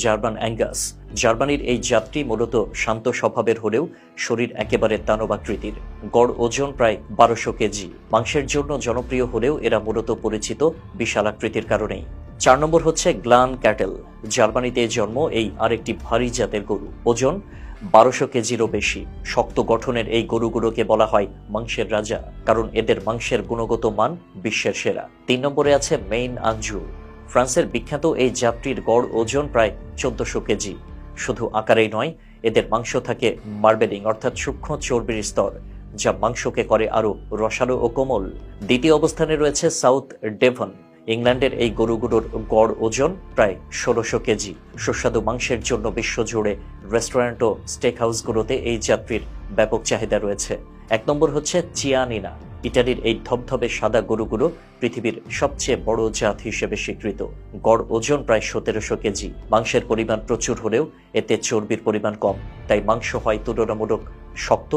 German Angus. জার্মানির এই জাতটি মূলত শান্ত স্বভাবের হলেও শরীর একেবারে দানবাকৃতির। গড় ওজন প্রায় 1200 কেজি। মাংসের জন্য জনপ্রিয় হলেও এরা মূলত পরিচিত বিশালাকৃতির কারণেই। 4 নম্বর হচ্ছে গ্লান ক্যাটেল। জার্মানিতে জন্ম এই আরেকটি ভারী জাতের গরু। ওজন 1200 কেজিরও বেশি। শক্ত গঠনের এই গরুগুলোকে বলা হয় মাংসের রাজা, কারণ এদের মাংসের গুণগত মান বিশ্বের সেরা। 3 নম্বরে আছে মেইন আঞ্জু। ফ্রান্সের বিখ্যাত এই জাতটির গড় ওজন প্রায় 1400 কেজি। শুধু আকারেই নয়, এদের মাংস থাকে মার্বেলিং অর্থাৎ সূক্ষ্ম চর্বির স্তর, যা মাংসকে করে আরো রসালো ও কোমল। দ্বিতীয় অবস্থানে রয়েছে সাউথ ডেভন। ইংল্যান্ডের এই গরুগুলোর গড় ওজন প্রায় 1600 কেজি। সুস্বাদু মাংসের জন্য বিশ্বজুড়ে রেস্টুরেন্ট ও স্টেক হাউসগুলোতে এই জাতটির ব্যাপক চাহিদা রয়েছে। 1 নম্বর হচ্ছে চিয়ানিনা। ইটালির এই ধবধবে সাদা গরুগুলো পৃথিবীর সবচেয়ে বড় জাত হিসেবে স্বীকৃত। গড় ওজন প্রায় 1700 কেজি। মাংসের পরিমাণ প্রচুর হলেও এতে চর্বির পরিমাণ কম, তাই মাংস হয় তুলনামূলক শক্ত